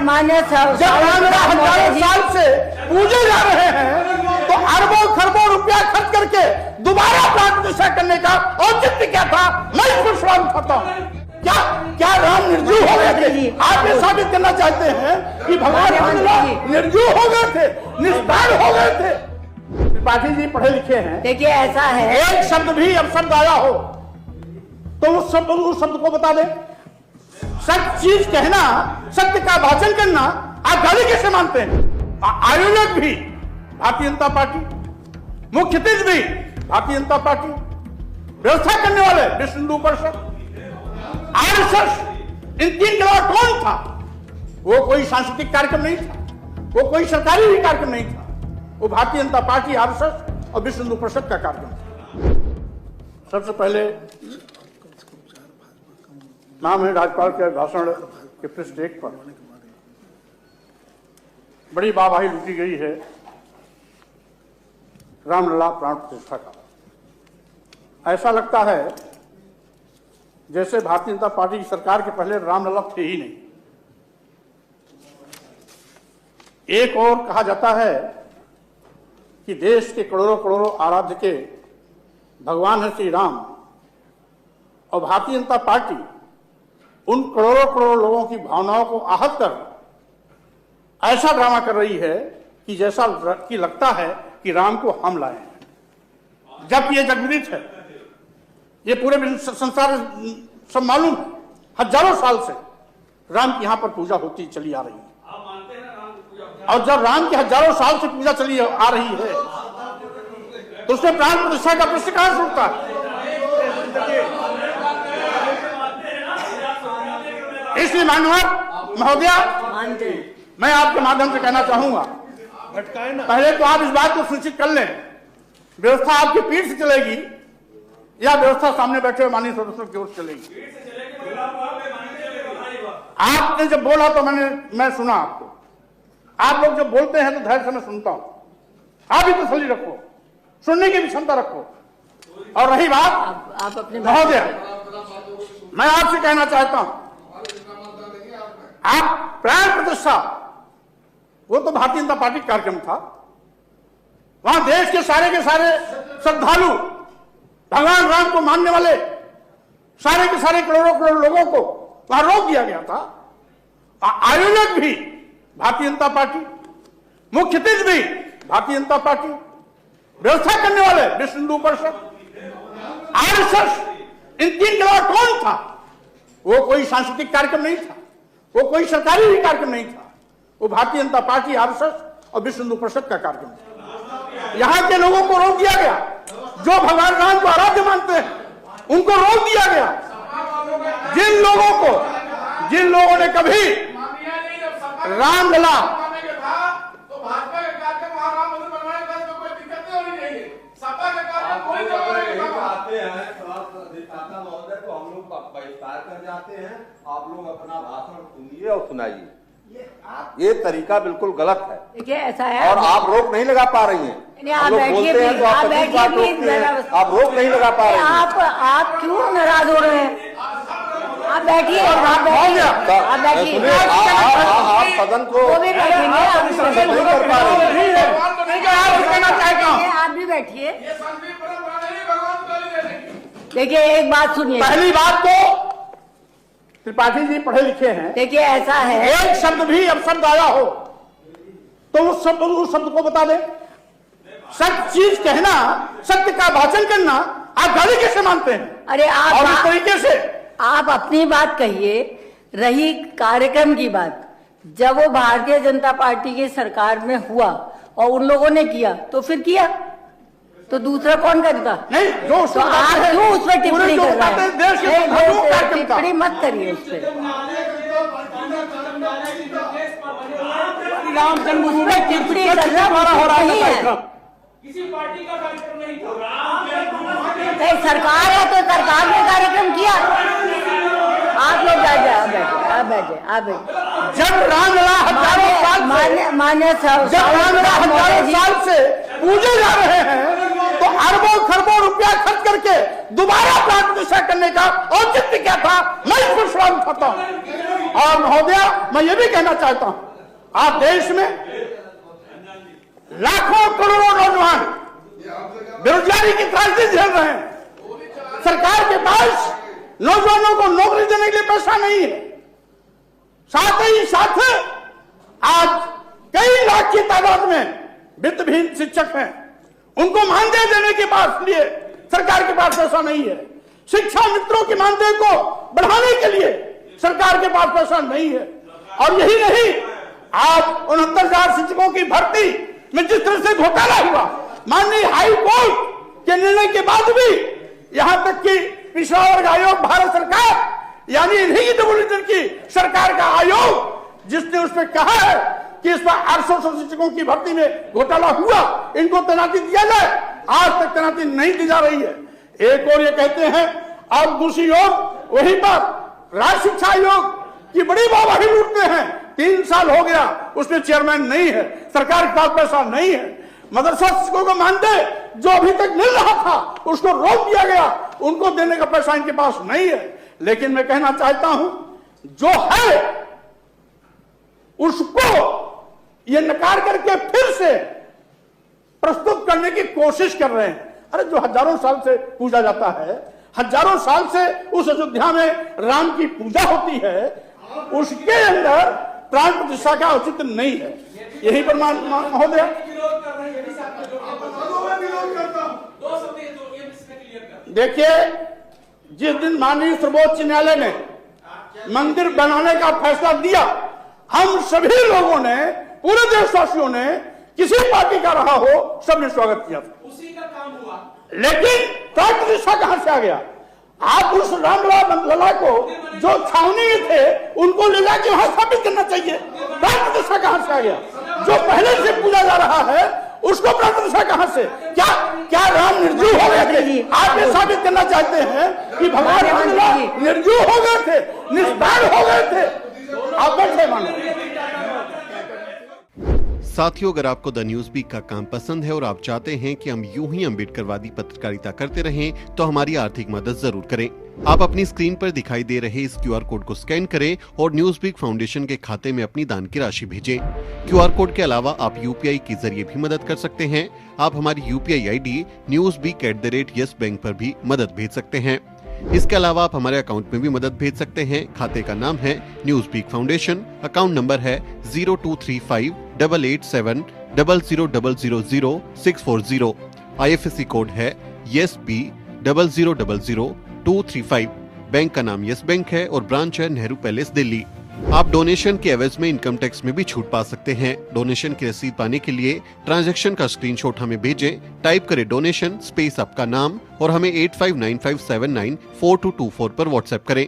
मान्य जब रामलला हजारों साल से पूजे जा रहे हैं तो अरबों खरबों रुपया खर्च करके दोबारा प्राण प्रतिष्ठा करने का औचित्य क्या था? मैं इसको सवाल उठाता हूँ। क्या राम निर्जीव हो गए थे? आप ये साबित करना चाहते हैं कि भगवान रामलला निर्जीव हो गए थे, निष्पाण हो गए थे? त्रिपाठी जी पढ़े लिखे हैं। देखिए ऐसा है, एक शब्द भी अपशब्द आया हो तो उस शब्द को बता दे। सत्य चीज कहना, सत्य का वाचन करना आप गाली कैसे मानते हैं? आयोजक भी भारतीय जनता पार्टी, मुख्य सचिव भी भारतीय जनता पार्टी, व्यवस्था करने वाले विश्व हिंदू परिषद, आरएसएस, इन तीन के अलावा कौन था? वो कोई सांस्कृतिक कार्यक्रम नहीं था, वो कोई सरकारी भी कार्यक्रम नहीं था, वो भारतीय जनता पार्टी, आरएसएस और विश्व हिंदू परिषद का कार्यक्रम था। सबसे पहले नाम है राज्यपाल के भाषण के पृष्ठ 1 पर बड़ी वाहवाही लूटी गई है रामलला प्राण प्रतिष्ठा का। ऐसा लगता है जैसे भारतीय जनता पार्टी की सरकार के पहले रामलला थे ही नहीं। एक और कहा जाता है कि देश के करोड़ों करोड़ों आराध्य के भगवान है श्री राम, और भारतीय जनता पार्टी उन करोड़ों करोड़ों लोगों की भावनाओं को आहत कर ऐसा ड्रामा कर रही है कि जैसा कि लगता है कि राम को हम लाए हैं, जबकि ये जगविदित है, ये पूरे संसार सब मालूम है। हजारों साल से राम की यहां पर पूजा होती चली आ रही है, और जब राम की हजारों साल से पूजा चली आ रही है तो उसमें प्राण प्रतिष्ठा का प्रश्न कहां से उठता है? इसलिए माननीय महोदया, मैं आपके माध्यम से कहना चाहूंगा, पहले तो आप इस बात को सुनिश्चित कर लें, व्यवस्था आपकी पीठ से चलेगी या व्यवस्था सामने बैठे हुए माननीय सदस्यों की ओर से चलेगी? आपने जब बोला तो मैं सुना आपको। आप लोग जब बोलते हैं तो धैर्य से मैं सुनता हूं। आप भी तसल्ली रखो, सुनने की भी क्षमता रखो। और रही बात आप अपने महोदया, मैं आपसे कहना चाहता हूं, आप प्राण प्रतिष्ठा वो तो भारतीय जनता पार्टी का कार्यक्रम था, वहां देश के सारे श्रद्धालु, भगवान राम को मानने वाले सारे के सारे करोड़ों करोड़ लोगों को वहां रोक दिया गया था। आयोजक भी भारतीय जनता पार्टी, मुख्य सचिव भी भारतीय जनता पार्टी, व्यवस्था करने वाले विश्व हिंदू परिषद, आरएसएस, इन तीन के अलावा कौन था? वो कोई सांस्कृतिक कार्यक्रम नहीं था, वो कोई सरकारी भी कार्यक्रम नहीं था, वो भारतीय जनता पार्टी, आरएसएस और विश्व हिंदू परिषद का कार्यक्रम था। यहां के लोगों को रोक दिया गया, जो भगवान राम को आराध्य मानते हैं उनको रोक दिया गया। जिन लोगों ने कभी रामलला तो भाजपा के कार्यक्रम वहां राम मंदिर बनवाने का कोई दिक्कत नहीं होनी चाहिए। सपा के कार्यक्रम कोई आते हैं अधिष्ठाता महोदय को हम लोग बहिष्कार कर जाते हैं, आप लोग अपना भाषण सुनिए और सुनाइए। ये तरीका बिल्कुल गलत है। देखिए ऐसा है, और आप रोक नहीं लगा पा रही हैं। आप बैठिए, आप रोक नहीं लगा पा रही हैं। आप क्यों नाराज हो रहे हैं? आप बैठिए, आप बैठिए। आप सदन को वो भी बैठेंगे, आप नहीं कर पा रही हैं। आप भी बैठिए। देखिए एक बात सुनिए, पहली बात तो त्रिपाठी जी पढ़े लिखे हैं। देखिए ऐसा है, एक शब्द भी अपशब्द आया हो तो उस शब्द को बता दे। सत्य चीज कहना, सत्य का वाचन करना आप गाली कैसे मानते हैं? अरे और इस तरीके से आप अपनी बात कहिए। रही कार्यक्रम की बात, जब वो भारतीय जनता पार्टी की सरकार में हुआ और उन लोगों ने किया तो फिर किया, तो दूसरा कौन करता? नहीं, जो तो आप क्यों उस पर टिप्पणी कर रहे हैं? टिप्पणी टिप्पणी मत करिए उस पर। राम जन्मभूमि टिप्पणी करना हो रहा है, किसी पार्टी का कार्यक्रम नहीं था। सरकार है तो सरकार ने कार्यक्रम किया। आप लोग आप बैठे। जब रामलला हजारों साल से पूजे जा रहे हैं तो अरबों खरबों रुपया खर्च करके दोबारा प्राण प्रतिष्ठा करने का औचित्य क्या था? मैं इसको सवाल उठाता हूं। और महोदया मैं ये भी कहना चाहता हूं, आज देश में लाखों करोड़ों नौजवान बेरोजगारी की त्रासदी झेल रहे हैं। सरकार के पास नौजवानों को नौकरी देने के लिए पैसा नहीं है। साथ ही साथ आज कई लाख की तादाद में वित्तहीन शिक्षक हैं, उनको मानदेय देने के लिए सरकार के पास पैसा नहीं है। शिक्षा मित्रों के मानदेय को बढ़ाने के लिए सरकार के पास पैसा नहीं है। और यही नहीं, आज 69,000 शिक्षकों की भर्ती में जिस तरह से घोटाला हुआ, माननीय हाई कोर्ट के निर्णय के बाद भी यहां तक कि पिछड़ा वर्ग आयोग भारत सरकार यानी इन्हीं डिवोल्यूशन की सरकार का आयोग जिसने उस पर कहा है कि इस पर 800 शिक्षकों की भर्ती में घोटाला हुआ, इनको तैनाती दिया जाए, आज तक तैनाती नहीं दी जा रही है। एक और ये कहते हैं और दूसरी ओर वही बात राज्य शिक्षा आयोग की बड़ी वाहवाही लूटते हैं। 3 साल हो गया, उसमें चेयरमैन नहीं है, सरकार के पास पैसा नहीं है। मदरसा शिक्षकों को मानदेय जो अभी तक मिल रहा था उसको रोक दिया गया, उनको देने का पैसा इनके पास नहीं है। लेकिन मैं कहना चाहता हूं, जो है उसको ये नकार करके फिर से प्रस्तुत करने की कोशिश कर रहे हैं। अरे जो हजारों साल से पूजा जाता है, हजारों साल से उस अयोध्या में राम की पूजा होती है, उसके अंदर प्राण प्रतिष्ठा का औचित्य नहीं है। यही पर महोदय देखिए, जिस दिन माननीय सर्वोच्च न्यायालय ने मंदिर बनाने का फैसला दिया, हम सभी लोगों ने, पूरे देशवासियों ने, किसी पार्टी का रहा हो, सबने स्वागत किया था। उसी का काम हुआ। लेकिन प्राण प्रतिष्ठा कहां से आ गया? आप उस रामलला को जो छावनी में थे उनको ले जाके वहां स्थापित करना चाहिए। प्राण प्रतिष्ठा कहां से आ गया? जो पहले से पूजा जा रहा है उसको प्राण प्रतिष्ठा कहां से? क्या राम निर्जीव हो गए थे? आप ये साबित करना चाहते हैं कि भगवान रामलला निर्जीव हो गए थे, निष्पाप हो गए थे? आप बैठे मानो। साथियों, अगर आपको द न्यूज वीक का काम पसंद है और आप चाहते हैं कि हम यूं ही अम्बेडकरवादी पत्रकारिता करते रहें, तो हमारी आर्थिक मदद जरूर करें। आप अपनी स्क्रीन पर दिखाई दे रहे इस QR कोड को स्कैन करें और न्यूज वीक फाउंडेशन के खाते में अपनी दान की राशि भेजें। QR कोड के अलावा आप UPI के जरिए भी मदद कर सकते हैं। आप हमारी UPI ID newsweek@yesbank पर भी मदद भेज सकते हैं। इसके अलावा आप हमारे अकाउंट में भी मदद भेज सकते हैं। खाते का नाम है News Week Foundation, account number है 02358800000640। IFSC कोड है YesB000235। बैंक का नाम यस बैंक है और ब्रांच है नेहरू पैलेस, दिल्ली। आप डोनेशन के एवज में इनकम टैक्स में भी छूट पा सकते हैं। डोनेशन की रसीद पाने के लिए ट्रांजैक्शन का स्क्रीनशॉट हमें भेजें। टाइप करें डोनेशन स्पेस आपका नाम और हमें 8595794224 पर व्हाट्सएप करें।